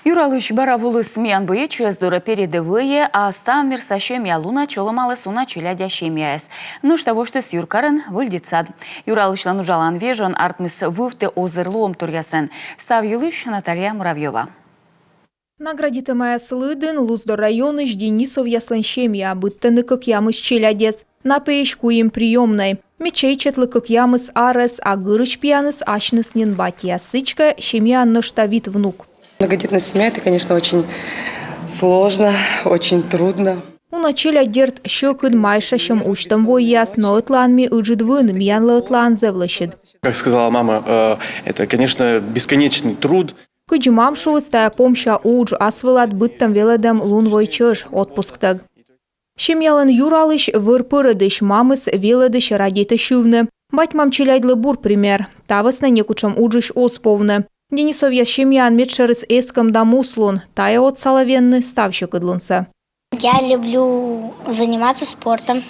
Юралыш баравулы смен бые чездуры передовые, а стан мирса шемья луна чоломалы суна челядя шемьяс. Ну что с юркарын выльдицад. Юралышлан ужалан вежон артмис вывты озырлуом турьясен. Став юлыш Наталья Муравьева. Наградита моя слыдын Луздор районы Денисов яслан шемья, быттыны как ямыс челядец. На пеечку им приемной. Мечей четлы как ямыс арес, а гырыч пьяныс ашныс ненбатия. Сычка шемья наштавит внук. Многодетная семья – это, конечно, очень сложно, очень трудно. У начала дерт щекын майшащем учтом вояс, но этланми уджидвын, мьянла этлан зевлащид. Как сказала мама, это, конечно, бесконечный труд. Кыджмам шувыстая помща удж асвылат быттам веледем лун войчыш отпусктаг. Шемьялын юралыш вырпырыдыш мамыс веледыш радита шывны. Батьмам челяйдлы бур пример. Тавысна некучам уджиш осповны. Денисов я шемьян медшерыс эском дамуслун, тая от соловенны ставщик идлунса. Я люблю заниматься спортом.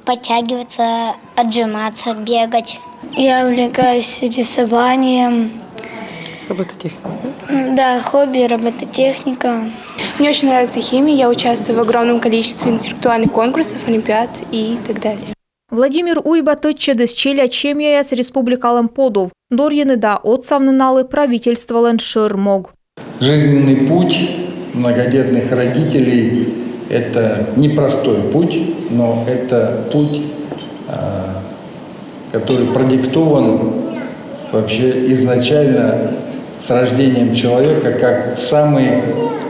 Подтягиваться, отжиматься, бегать. Я увлекаюсь рисованием. Робототехника. Да, хобби, робототехника. Мне очень нравится химия. Я участвую в огромном количестве интеллектуальных конкурсов, олимпиад и так далее. Владимир Уйба тотчедыс челя чемья с республикалом подов. Дорьяны да отцавныналы правительствовален ширмог. Жизненный путь многодетных родителей – это непростой путь, но это путь, который продиктован вообще изначально с рождением человека как самый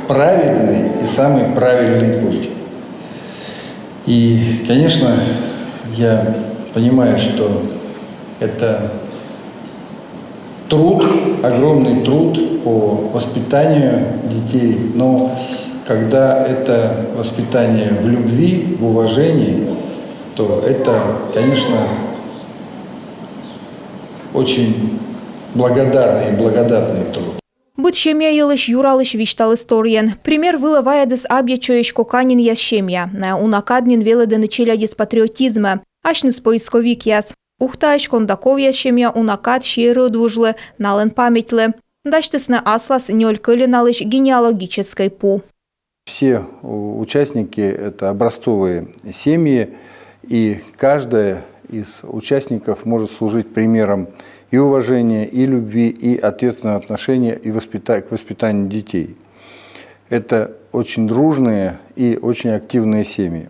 правильный и самый правильный путь. И, конечно, я понимаю, что это труд, огромный труд по воспитанию детей, но когда это воспитание в любви, в уважении, то это, конечно, очень благодарный и благодатный труд. Быт шемья елыш юралыш виштал историен. Пример вылываедыс абьячоеш коканин яс шемья. На унакаднин веледыны челядис патриотизма. Ашныс поисковик яс. Ухтаеш кондаков яс шемья унакад шеры двужлы, нален памятлы. Даштысны аслас нёль кылиналыш генеалогической пу. Все участники – это образцовые семьи, и каждая из участников может служить примером и уважения, и любви, и ответственного отношения и к воспитанию детей. Это очень дружные и очень активные семьи.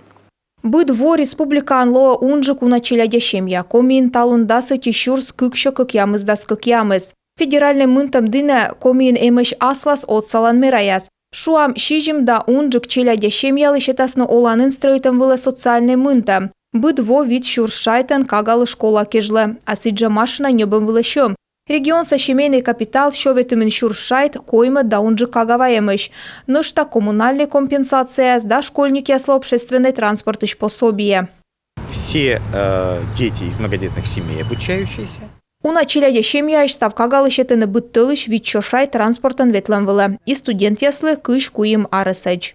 Быт во республикан лоа унжику на челядя шемья. Комин талун дасы тишурс кыкша как ямыз дас как ямыз. Федеральный мынтам дына комин эмеш аслас от салан мираяс. Шуам шижим да унжик челядя шемья лышетасно оланын строитам вылы социальный мынтам. Быт во вид шуршайтан кагалы школа кежле, а сиджа машина небом вылышем. Регион со семейный капитал шоветумен шуршайт койма да унжи кагаваемыш. Нышта коммунальная компенсация, да школьники осло общественный транспорт ищ пособие. Все дети из многодетных семей обучающиеся. У начала семья став кагалы шетены быттылыш вид чошай транспортан ветлам вылы. И студент яслы кыш куим арысэч.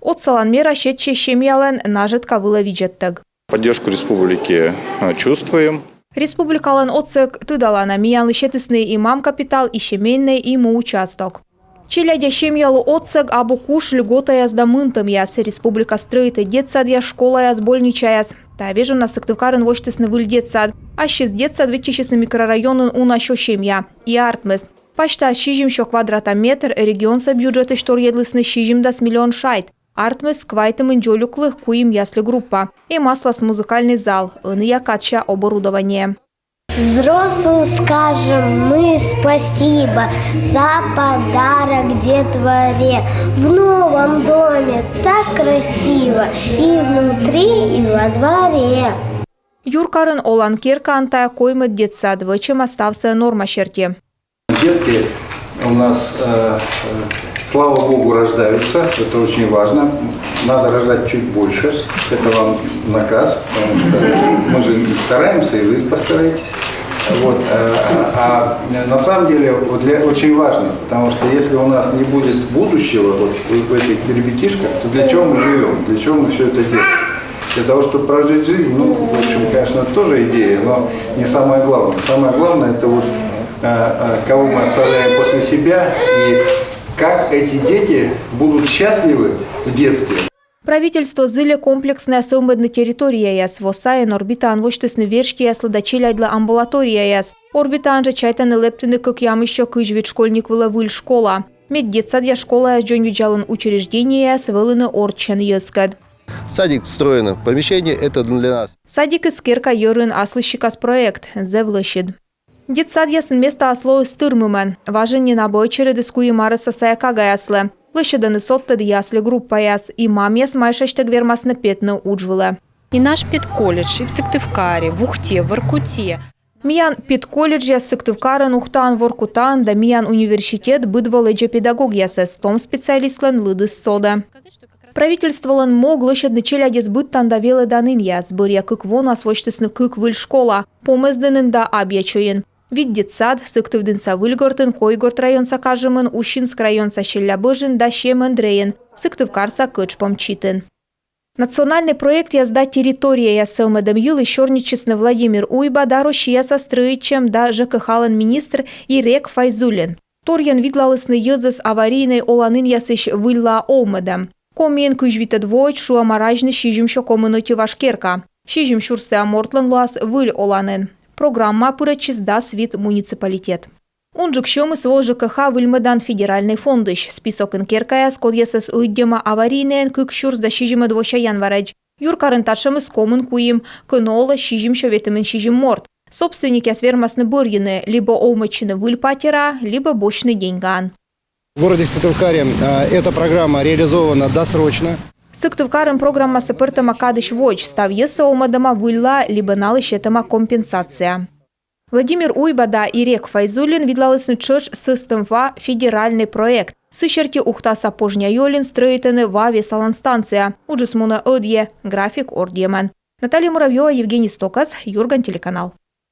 От саланмера шетче семьялен нажитка вылы виджеттэг. Поддержку республики чувствуем. Республикалан отсек тыдалана миянлы шетысный имам капитал и семейный ему участок. Челядя семьялу отсек абу куш льгота язда мынтым яс. Республика строит и детсад я школа яс больничаяс. Та вежу на сыктывкарын воштысны выль детсад. А шест детсад ветчичесны микрорайонын унащо семья. И артмес. Пашта шижим шо квадрата метр регион со бюджеты штор едлысны шижим дас миллион шайт. Артмес квайтым инджолюклых куим ясли группа. И маслас музыкальный зал. Ины якатча оборудование. Взрослым скажем мы спасибо за подарок детворе. В новом доме так красиво и внутри, и во дворе. Юркарын олан киркантая коймы детсад, вычем остався норма черти. Детки у нас, слава Богу, рождаются, это очень важно. Надо рождать чуть больше, это вам наказ, потому что мы же стараемся, и вы постараетесь. Вот. А на самом деле очень важно, потому что если у нас не будет будущего вот в этих ребятишках, то для чего мы живем, для чего мы все это делаем? Для того, чтобы прожить жизнь, ну, в общем, конечно, тоже идея, но не самое главное. Самое главное – это вот кого мы оставляем после себя и как эти дети будут счастливы в детстве. Правительство зыле комплексная сăумădнă территорияяс, восаен орбита анвоштысны вершкияс лăдачилай для амбулаторияяс. Орбита анжа чайтаны лептыны как ямыща кыжвит школьник вăлă выль школа. Мед детсадья школа жон виджалын учрежденияс вăлыны орчен йăскăд. Садик встроено. Помещение это для нас. Садик искерка йырын аслыщикас проект, зевлăщыд. Детсадьяс место асло стырмымен. Важен не набой чередыскуи марыса саякагаяслы. Лыщыданы соттыд ясли группаяс, и мамьяс майшаштаг вермасны петны уджвылы. И наш педколледж, и в Сыктывкаре, в Ухте, в Воркуте. Миян педколледжья Сыктывкарын, Ухтан, Воркутан, да миян университет быдвалыджа педагогиясыз, том специалистлен лыдыс сода. Правительстволан мог лыщыдны челядес быттан да велы даныньяс, бырья кык вон асвоштысны кык выль школа, помыздынын да абьячойын. Вид детсад, Сыктывдынса выльгортын, Койгорт районса кажымын, Ущинск районса Щелябыжын да Щемындрейын, Сыктывкарса кычпом читын. Национальный проект «Язда территория» я сăумădăм йыл щёрничесны Владимир Уйба да Рощияса строичем да ЖКХ-лын министр Ирек Файзуллин. Торьян видлалысны йызыс аварийный оланын ясыш выльла оумăдăм. Коммен кыжвитăд войт шуамаражны шижимшо коммунити Вашкерка. Шижим шурсы амортлын луас выль оланын. Программа пырăччыз да свит муниципалитет. Унжык шёмыс во ЖКХ выльмăдан федеральный фондыш. Список инкеркаяс кодъясыз ыйддема аварийнээн кык шур за шижимăд воща январач. Юркарын ташымыз комын куим, кынолы шижимшо ветімін шижим морт. Собственник яс вермасны бырьыны, либо оумăччыны выль патера, либо бочны деньган. В городе Сыктывкаре эта программа реализована досрочно. Сыктывкарын программасы пыртыма кадыш воч, став йысы оумăдăма выльла, либо налыщетăма компенсация. Владимир Уйба да Ирек Файзуллин видлалысны чăрч сыстăмва федеральный проект. Сыщерти ухта сапожня йолин строитыны ва весалан станция. Уджыс муна ыдье, график ордьеман. Наталья Муравьева, Евгений Стокас, Юрган, телеканал.